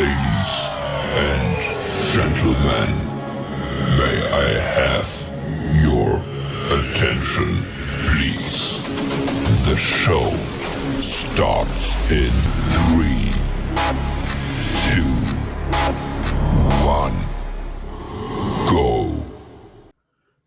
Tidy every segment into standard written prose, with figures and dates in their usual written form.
Ladies and gentlemen, may I have your attention, please? The show starts in 3, 2, 1, go.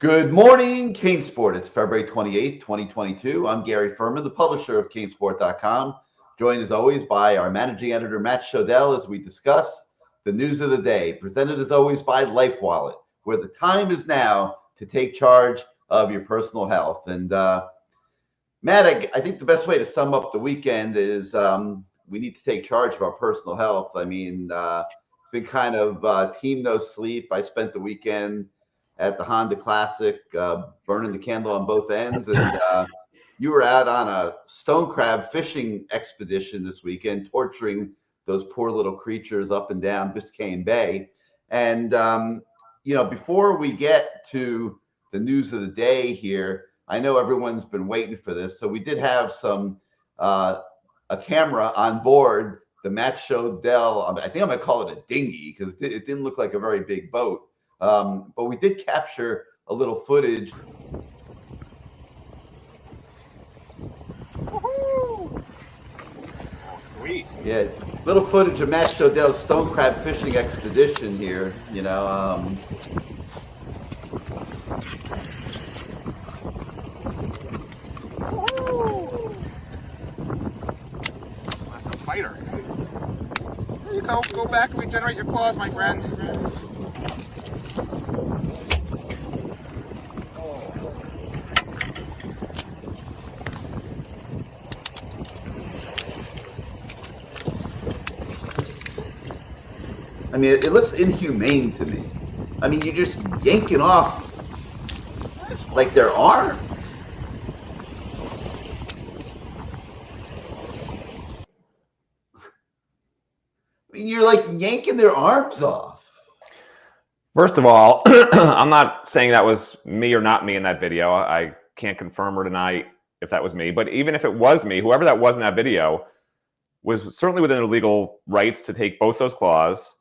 Good morning, CaneSport. It's February 28th, 2022. I'm Gary Ferman, the publisher of CaneSport.com, joined as always by our managing editor, Matt Shodell, as we discuss the news of the day, presented as always by Life Wallet, where the time is now to take charge of your personal health. And Matt, I think the best way to sum up the weekend is we need to take charge of our personal health. I mean, it's been kind of team no sleep. I spent the weekend at the Honda Classic, burning the candle on both ends. And you were out on a stone crab fishing expedition this weekend, torturing those poor little creatures up and down Biscayne Bay. And, before we get to the news of the day here, I know everyone's been waiting for this. So we did have a camera on board the Matt Shodell. I think I'm going to call it a dinghy because it didn't look like a very big boat. But we did capture a little footage. Woohoo! Oh, sweet. Yeah, little footage of Matt Shodell's stone crab fishing expedition here. Woohoo! That's a fighter. There you go. Go back and regenerate your claws, my friend. I mean, it looks inhumane to me. I mean, you're just yanking off like their arms. I mean, you're like yanking their arms off. First of all, I'm not saying that was me or not me in that video. I can't confirm or deny if that was me. But even if it was me, whoever that was in that video was certainly within their legal rights to take both those claws.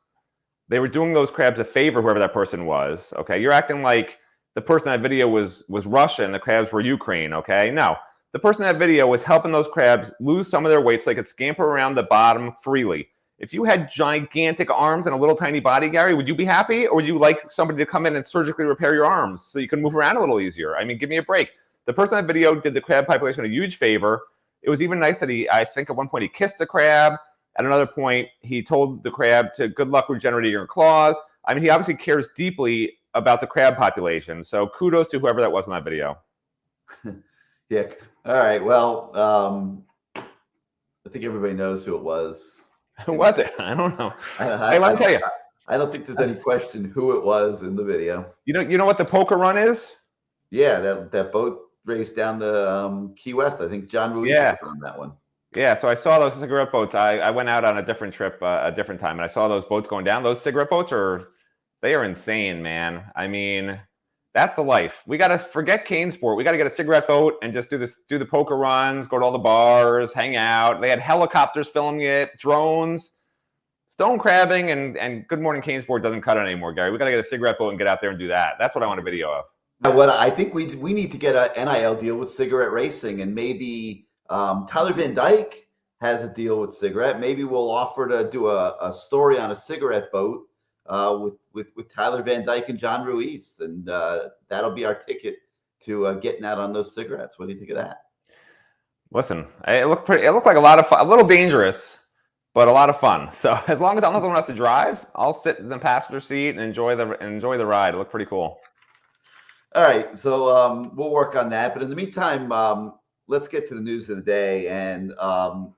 They were doing those crabs a favor, whoever that person was. Okay, you're acting like the person in that video was Russian, the crabs were Ukraine. Okay, no, the person in that video was helping those crabs lose some of their weight so they could scamper around the bottom freely. If you had gigantic arms and a little tiny body, Gary, would you be happy, or would you like somebody to come in and surgically repair your arms so you can move around a little easier? I mean, give me a break. The person in that video did the crab population a huge favor. It was even nice that I think at one point he kissed the crab. At another point, he told the crab to good luck regenerating your claws. I mean, he obviously cares deeply about the crab population. So kudos to whoever that was in that video. Yeah. All right. Well, I think everybody knows who it was. Who was it? I don't know. Hey, let me tell you. I don't think there's any question who it was in the video. You know what the poker run is? Yeah, that boat raced down the Key West. I think John Ruiz was on that one. Yeah, so I saw those cigarette boats. I went out on a different trip, a different time, and I saw those boats going down. Those cigarette boats they are insane, man. I mean, that's the life. We got to forget CaneSport. We got to get a cigarette boat and just do the poker runs, go to all the bars, hang out. They had helicopters filming it, drones, stone crabbing, and Good Morning CaneSport doesn't cut it anymore, Gary. We got to get a cigarette boat and get out there and do that. That's what I want a video of. What I think we need to get an NIL deal with cigarette racing, and maybe Tyler Van Dyke has a deal with cigarette. Maybe we'll offer to do a story on a cigarette boat with Tyler Van Dyke and John Ruiz, and that'll be our ticket to getting out on those cigarettes. What do you think of that? Listen, it looked like a lot of fun, a little dangerous, but a lot of fun. So as long as I'm not the one who has to drive, I'll sit in the passenger seat and enjoy the ride. It looked pretty cool. All right, so we'll work on that. But in the meantime, let's get to the news of the day. And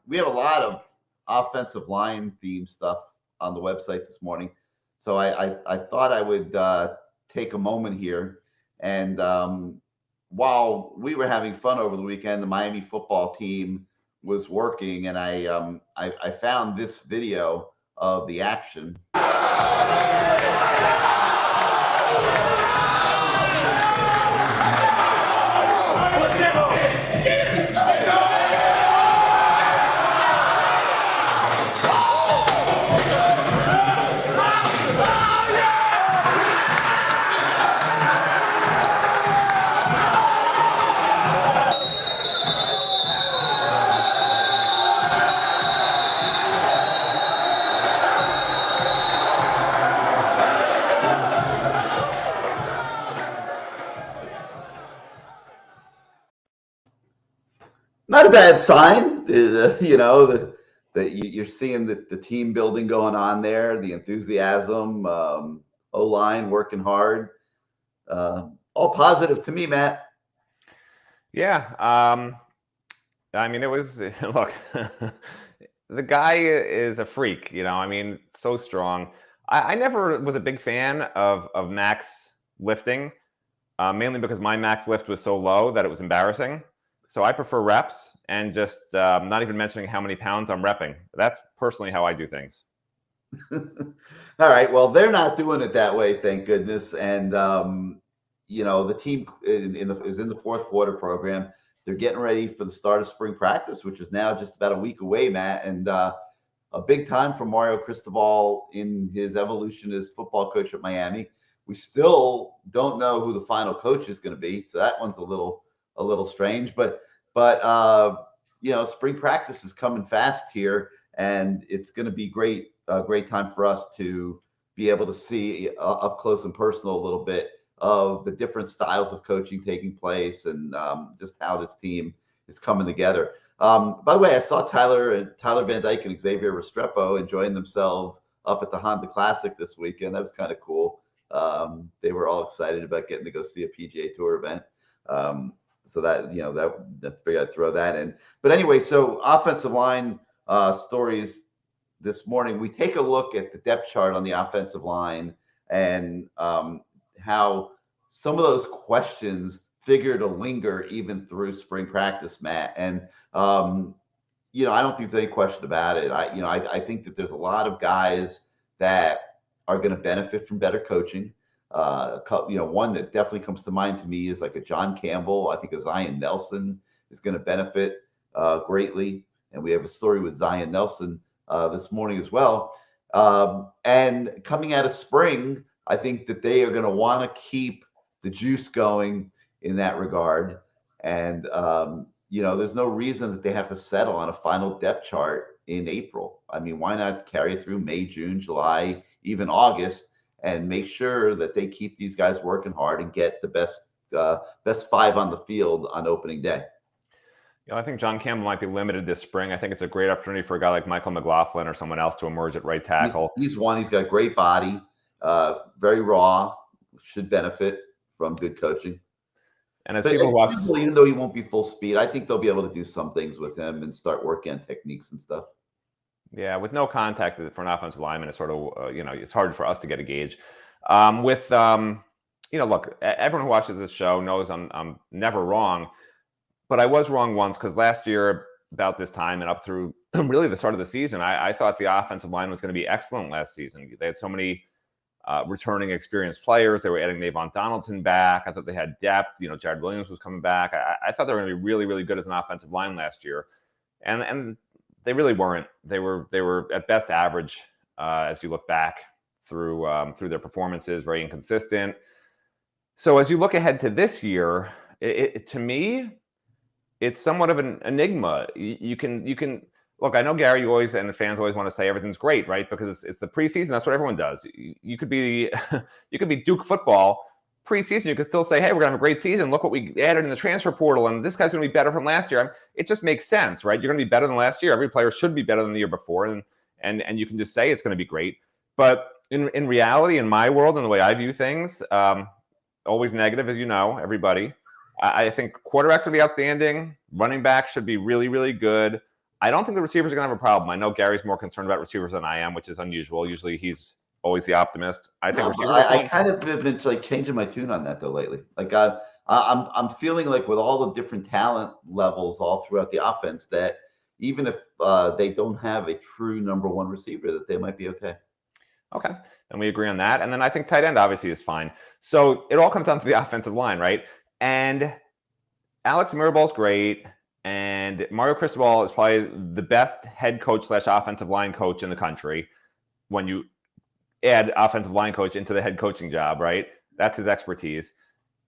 we have a lot of offensive line theme stuff on the website this morning. So I thought I would take a moment here. And while we were having fun over the weekend, the Miami football team was working. And I found this video of the action. a bad sign. You're seeing the team building going on there, the enthusiasm, O-line working hard. All positive to me, Matt. Yeah. I mean, it was, look, the guy is a freak, I mean, so strong. I never was a big fan of max lifting, mainly because my max lift was so low that it was embarrassing. So I prefer reps and just not even mentioning how many pounds I'm repping. That's personally how I do things. All right. Well, they're not doing it that way, thank goodness. And, the team is in the fourth quarter program. They're getting ready for the start of spring practice, which is now just about a week away, Matt. And a big time for Mario Cristobal in his evolution as football coach at Miami. We still don't know who the final coach is going to be, so that one's a little strange. But spring practice is coming fast here, and it's going to be great time for us to be able to see up close and personal a little bit of the different styles of coaching taking place, and just how this team is coming together. By the way, I saw Tyler Van Dyke and Xavier Restrepo enjoying themselves up at the Honda Classic this weekend. That was kind of cool. They were all excited about getting to go see a PGA Tour event. So that I figured I'd throw that in. But anyway, so offensive line stories this morning. We take a look at the depth chart on the offensive line, and how some of those questions figure to linger even through spring practice, Matt. And I don't think there's any question about it. I think that there's a lot of guys that are going to benefit from better coaching. One that definitely comes to mind to me is like a John Campbell. I think a Zion Nelson is going to benefit greatly. And we have a story with Zion Nelson this morning as well. And coming out of spring, I think that they are going to want to keep the juice going in that regard. And, there's no reason that they have to settle on a final depth chart in April. I mean, why not carry it through May, June, July, even August, and make sure that they keep these guys working hard and get the best five on the field on opening day. I think John Campbell might be limited this spring. I think it's a great opportunity for a guy like Michael McLaughlin or someone else to emerge at right tackle. He's got great body, very raw, should benefit from good coaching. And as people watch, even though he won't be full speed, I think they'll be able to do some things with him and start working on techniques and stuff. Yeah, with no contact for an offensive lineman, it's sort of, it's hard for us to get a gauge. Look, everyone who watches this show knows I'm never wrong, but I was wrong once, because last year about this time and up through really the start of the season, I thought the offensive line was going to be excellent last season. They had so many returning experienced players. They were adding Navon Donaldson back. I thought they had depth. Jared Williams was coming back. I thought they were going to be really, really good as an offensive line last year. And they really weren't. They were at best average as you look back through their performances, very inconsistent. So as you look ahead to this year, to me, it's somewhat of an enigma. You can look. I know Gary, you always, and the fans always want to say everything's great, right? Because it's the preseason. That's what everyone does. You could be Duke football preseason. You could still say, hey, we're gonna have a great season. Look what we added in the transfer portal, and this guy's gonna be better from last year. It just makes sense, right? You're gonna be better than last year. Every player should be better than the year before, and you can just say it's gonna be great. But in reality, in my world and the way I view things, always negative, as you know, everybody. I think quarterbacks will be outstanding. Running backs should be really, really good. I don't think the receivers are going to have a problem. I know Gary's more concerned about receivers than I am, which is unusual. Usually he's always the optimist. I think I kind of have been like changing my tune on that though lately. Like I'm feeling like with all the different talent levels all throughout the offense, that even if they don't have a true number one receiver, that they might be okay. Okay. And we agree on that. And then I think tight end obviously is fine. So it all comes down to the offensive line, right? And Alex Miraball's great. And Mario Cristobal is probably the best head coach / offensive line coach in the country when you add offensive line coach into the head coaching job, right? That's his expertise.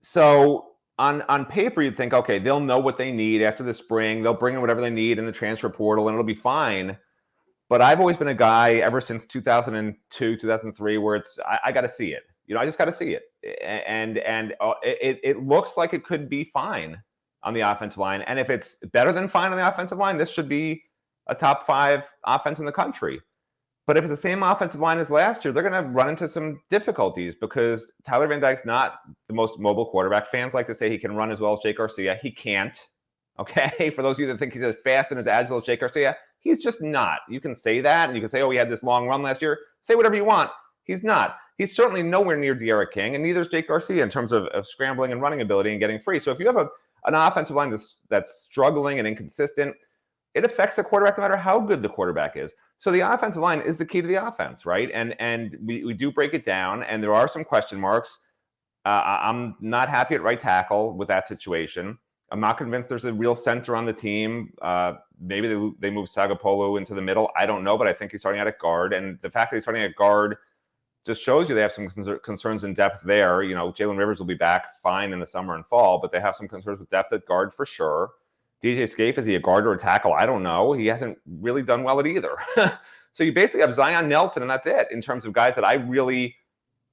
So on paper, you'd think, okay, they'll know what they need after the spring. They'll bring in whatever they need in the transfer portal, and it'll be fine. But I've always been a guy ever since 2002, 2003, where I got to see it. I just got to see it. And it looks like it could be fine on the offensive line. And if it's better than fine on the offensive line, this should be a top 5 offense in the country. But if it's the same offensive line as last year, they're going to run into some difficulties because Tyler Van Dyke's not the most mobile quarterback. Fans like to say he can run as well as Jake Garcia. He can't. Okay? For those of you that think he's as fast and as agile as Jake Garcia, he's just not. You can say that, and you can say, oh, he had this long run last year. Say whatever you want. He's not. He's certainly nowhere near De'Ara King, and neither is Jake Garcia in terms of scrambling and running ability and getting free. So if you have an offensive line that's struggling and inconsistent, it affects the quarterback no matter how good the quarterback is. So the offensive line is the key to the offense, right? And we do break it down, and there are some question marks. I'm not happy at right tackle with that situation. I'm not convinced there's a real center on the team. Maybe they move Sagapolu into the middle. I don't know, but I think he's starting out at guard. And the fact that he's starting at guard just shows you they have some concerns in depth there. You know, Jalen Rivers will be back fine in the summer and fall, but they have some concerns with depth at guard for sure. DJ Scaife, is he a guard or a tackle? I don't know. He hasn't really done well at either. So you basically have Zion Nelson, and that's it in terms of guys that I really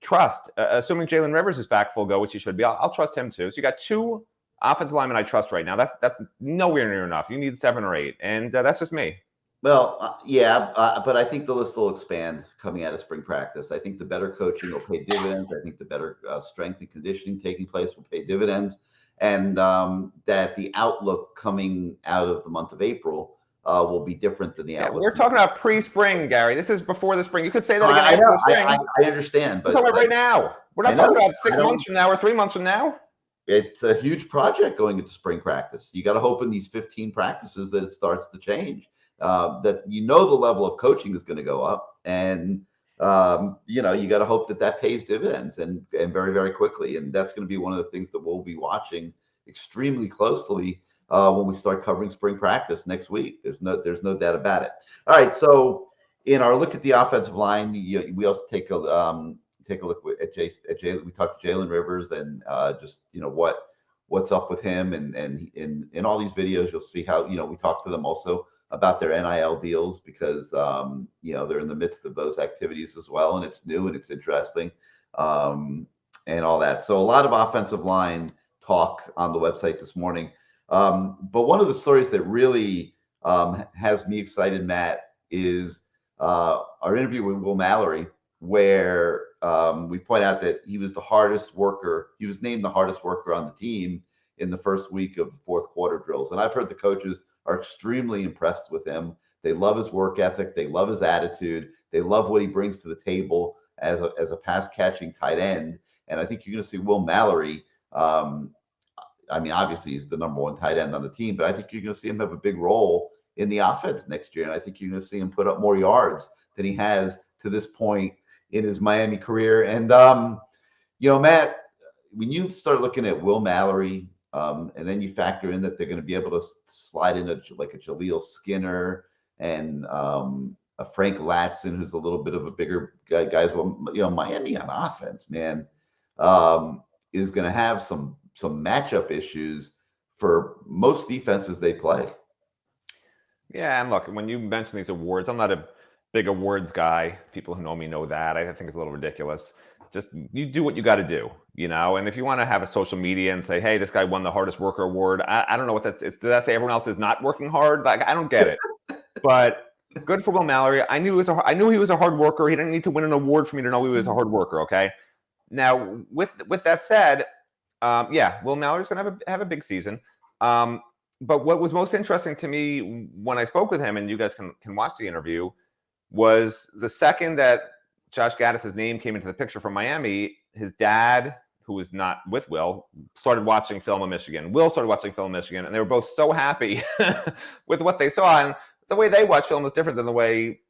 trust. Assuming Jalen Rivers is back full go, which he should be, I'll trust him too. So you got 2 offensive linemen I trust right now. That's nowhere near enough. You need 7 or 8, and that's just me. Well, but I think the list will expand coming out of spring practice. I think the better coaching will pay dividends. I think the better strength and conditioning taking place will pay dividends. And that the outlook coming out of the month of April will be different than the outlook. We're talking about pre-spring, Gary. This is before the spring. You could say that again after the spring. I understand. But we're talking about right now. We're not talking about 6 months from now or 3 months from now. It's a huge project going into spring practice. You got to hope in these 15 practices that it starts to change, that the level of coaching is going to go up. And you got to hope that pays dividends and very, very quickly. And that's going to be one of the things that we'll be watching extremely closely when we start covering spring practice next week. There's no doubt about it. All right. So in our look at the offensive line, we also take a look at Jalen. We talked to Jalen Rivers and just what's up with him. And in all these videos, you'll see how we talk to them also about their NIL deals because they're in the midst of those activities as well, and it's new and it's interesting, and all that. So a lot of offensive line talk on the website this morning. But one of the stories that really has me excited, Matt, is our interview with Will Mallory, where we point out that he was the hardest worker. He was named the hardest worker on the team in the first week of the fourth quarter drills. And I've heard the coaches are extremely impressed with him. They love his work ethic. They love his attitude. They love what he brings to the table as a pass catching tight end. And I think you're going to see Will Mallory. Obviously he's the number 1 tight end on the team, but I think you're going to see him have a big role in the offense next year. And I think you're going to see him put up more yards than he has to this point in his Miami career. And, Matt, when you start looking at Will Mallory, and then you factor in that they're going to be able to slide in like a Jaleel Skinner and a Frank Latson, who's a little bit of a bigger guy as well. Miami on offense, man, is going to have some matchup issues for most defenses they play. Yeah, and look, when you mention these awards, I'm not a big awards guy. People who know me know that. I think it's a little ridiculous. Just you do what you got to do, and if you want to have a social media and say, hey, this guy won the hardest worker award, I don't know what that's. Does that say everyone else is not working hard? Like, I don't get it. But good for Will Mallory. I knew he was a hard worker. He didn't need to win an award for me to know he was a hard worker. Okay. Now, with that said, Will Mallory's going to have a big season. But what was most interesting to me when I spoke with him, and you guys can watch the interview, was the second that Josh Gaddis's name came into the picture from Miami, his dad, who was not with Will, started watching film of Michigan. Will started watching film of Michigan, and they were both so happy with what they saw. And the way they watch film is different than the way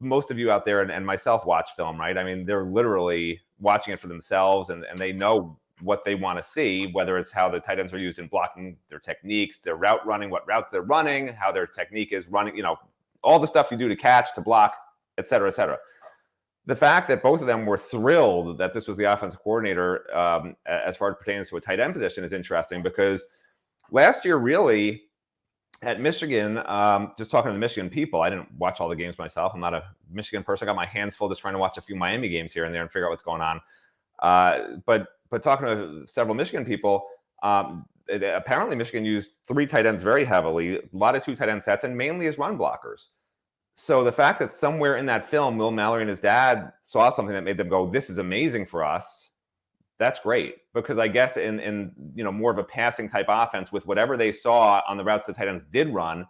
most of you out there and myself watch film, right? I mean, they're literally watching it for themselves, and they know what they want to see, whether it's how the tight ends are used in blocking, their techniques, their route running, what routes they're running, how their technique is running, all the stuff you do to catch, to block, et cetera, et cetera. The fact that both of them were thrilled that this was the offensive coordinator as far as pertains to a tight end position is interesting, because last year, really, at Michigan, just talking to the Michigan people, I didn't watch all the games myself. I'm not a Michigan person. I got my hands full just trying to watch a few Miami games here and there and figure out what's going on. But talking to several Michigan people, apparently Michigan used 3 tight ends very heavily, a lot of 2 tight end sets, and mainly as run blockers. So the fact that somewhere in that film, Will Mallory and his dad saw something that made them go, "This is amazing for us," that's great. Because I guess in more of a passing type offense, with whatever they saw on the routes the tight ends did run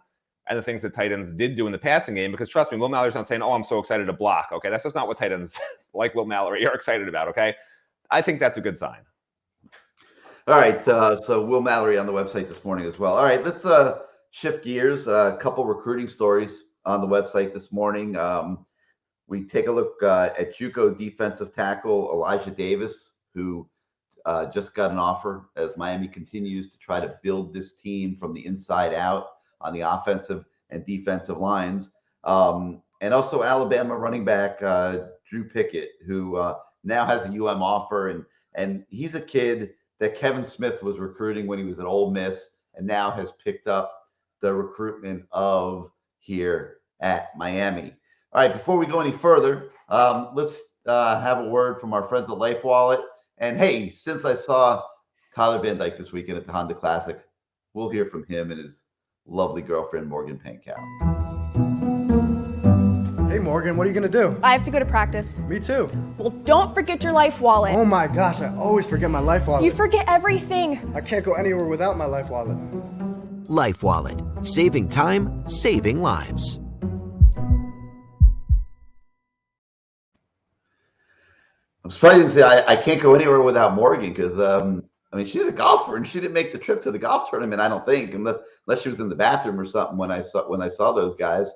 and the things that tight ends did do in the passing game, because trust me, Will Mallory's not saying, "Oh, I'm so excited to block." Okay, that's just not what tight ends like Will Mallory are excited about. Okay, I think that's a good sign. All right, so Will Mallory on the website this morning as well. All right, let's shift gears. A couple recruiting stories on the website this morning. We take a look at JUCO defensive tackle Elijah Davis, who just got an offer as Miami continues to try to build this team from the inside out on the offensive and defensive lines. And also Alabama running back Drew Pickett, who now has a UM offer, and he's a kid that Kevin Smith was recruiting when he was at Ole Miss, and now has picked up the recruitment of here at Miami. All right, before we go any further, let's have a word from our friends at Life Wallet. And hey, since I saw Tyler Van Dyke this weekend at the Honda Classic, we'll hear from him and his lovely girlfriend, Morgan Pankow. Hey, Morgan, what are you going to do? I have to go to practice. Me too. Well, don't forget your Life Wallet. Oh my gosh, I always forget my Life Wallet. You forget everything. I can't go anywhere without my Life Wallet. Life Wallet. Saving time, saving lives. I'm surprised you didn't say I can't go anywhere without Morgan, because she's a golfer and she didn't make the trip to the golf tournament, I don't think, unless she was in the bathroom or something when I saw those guys.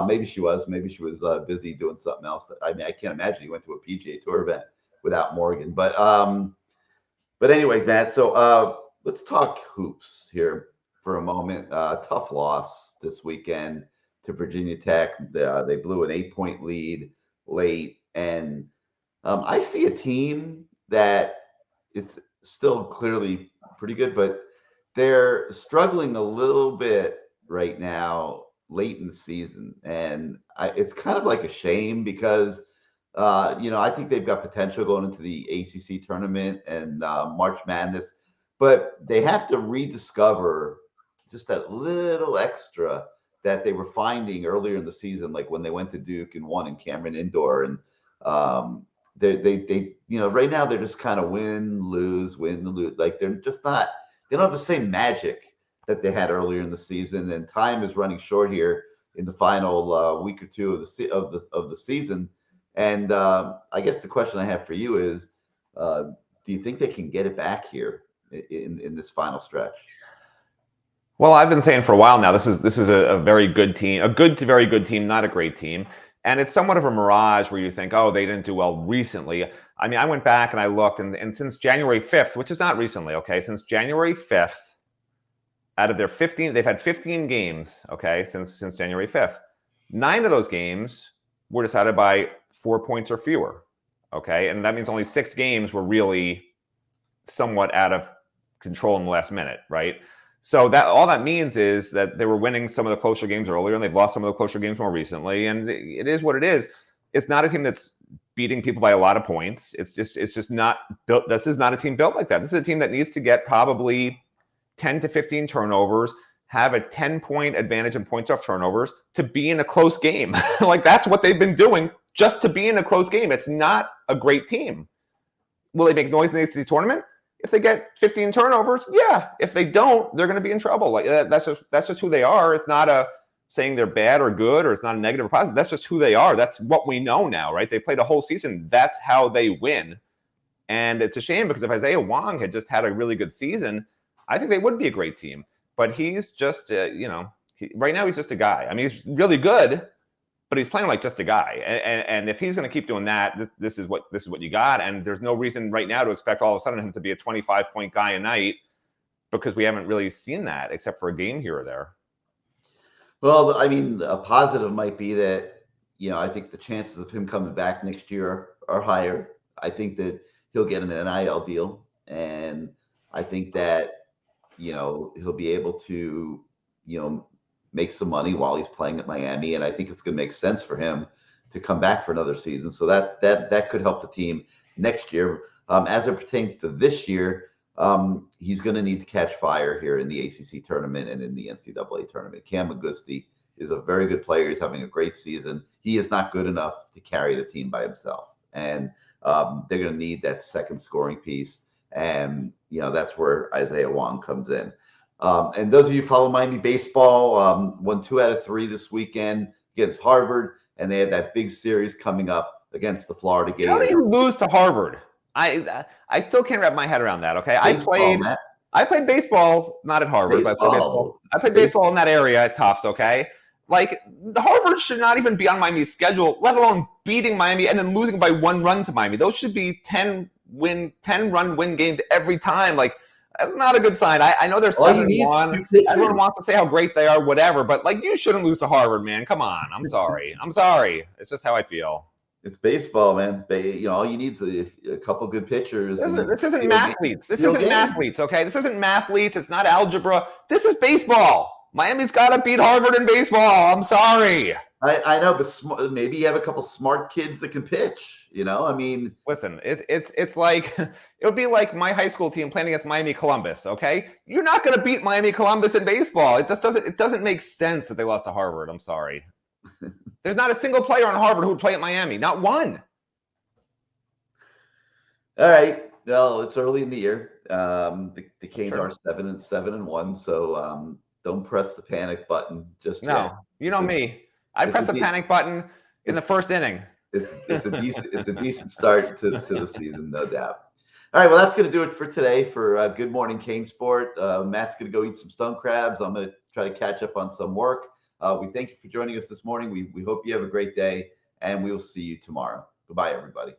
Maybe she was busy doing something else. I can't imagine you went to a PGA Tour event without Morgan. But anyway, Matt. So let's talk hoops here for a moment. Tough loss this weekend to Virginia Tech. They blew an 8-point lead late, and I see a team that is still clearly pretty good, but they're struggling a little bit right now late in the season. And it's kind of like a shame because, I think they've got potential going into the ACC tournament and March Madness, but they have to rediscover just that little extra that they were finding earlier in the season, like when they went to Duke and won in Cameron Indoor. And they right now they're just kind of win, lose. Like they're just not, they don't have the same magic that they had earlier in the season, and time is running short here in the final week or two of the season. And I guess the question I have for you is, do you think they can get it back here in this final stretch? Well, I've been saying for a while now, this is a very good team, a good to very good team, not a great team. And it's somewhat of a mirage where you think, oh, they didn't do well recently. I mean, I went back and I looked, and since January 5th, which is not recently, okay, since January 5th, out of their 15, they've had 15 games, okay, since January 5th. 9 of those games were decided by 4 points or fewer, okay? And that means only 6 games were really somewhat out of control in the last minute, right? So that all that means is that they were winning some of the closer games earlier, and they've lost some of the closer games more recently. And it is what it is. It's not a team that's beating people by a lot of points. It's just not built. This is not a team built like that. This is a team that needs to get probably 10 to 15 turnovers, have a 10-point advantage in points off turnovers to be in a close game. Like that's what they've been doing just to be in a close game. It's not a great team. Will they make noise in the ACC tournament? If they get 15 turnovers, yeah. If they don't, they're going to be in trouble. Like that's just who they are. It's not a saying they're bad or good, or it's not a negative or positive. That's just who they are. That's what we know now, right? They played a whole season. That's how they win. And it's a shame because if Isaiah Wong had just had a really good season, I think they would be a great team. But he's just, right now he's just a guy. I mean, he's really good, but he's playing like just a guy. And if he's going to keep doing that, this is what you got. And there's no reason right now to expect all of a sudden him to be a 25-point guy a night, because we haven't really seen that except for a game here or there. Well, I mean, a positive might be that, I think the chances of him coming back next year are higher. I think that he'll get an NIL deal, and I think that, he'll be able to, make some money while he's playing at Miami. And I think it's going to make sense for him to come back for another season. So that could help the team next year. As it pertains to this year, He's going to need to catch fire here in the ACC tournament and in the NCAA tournament. Cam Auguste is a very good player. He's having a great season. He is not good enough to carry the team by himself. And they're going to need that second scoring piece. And, that's where Isaiah Wong comes in. And those of you who follow Miami baseball, won 2 out of 3 this weekend against Harvard. And they have that big series coming up against the Florida Gators. How do you lose to Harvard? I still can't wrap my head around that. Okay, I played baseball, not at Harvard, but I played baseball in that area at Tufts. Okay, like the Harvard should not even be on Miami's schedule, let alone beating Miami and then losing by 1 run to Miami. Those should be 10-run win games every time. Like that's not a good sign. I know they're 7-1. Everyone wants to say how great they are, whatever. But like you shouldn't lose to Harvard, man. Come on. I'm sorry. It's just how I feel. It's baseball, man. All you need is a couple good pitchers. This isn't mathletes. This isn't mathletes, okay? This isn't mathletes. It's not algebra. This is baseball. Miami's got to beat Harvard in baseball. I'm sorry. I know, but maybe you have a couple smart kids that can pitch. Listen, it's like it would be like my high school team playing against Miami Columbus. Okay, you're not going to beat Miami Columbus in baseball. It doesn't make sense that they lost to Harvard. I'm sorry. There's not a single player on Harvard who would play at Miami. Not one. All right. Well, it's early in the year. The Canes are 7-1, so don't press the panic button just yet. No, you know me. I press the panic button in the first inning. It's a decent start to the season, no doubt. All right, well, that's going to do it for today for Good Morning CaneSport. Matt's going to go eat some stone crabs. I'm going to try to catch up on some work. We thank you for joining us this morning. We hope you have a great day, and we will see you tomorrow. Goodbye, everybody.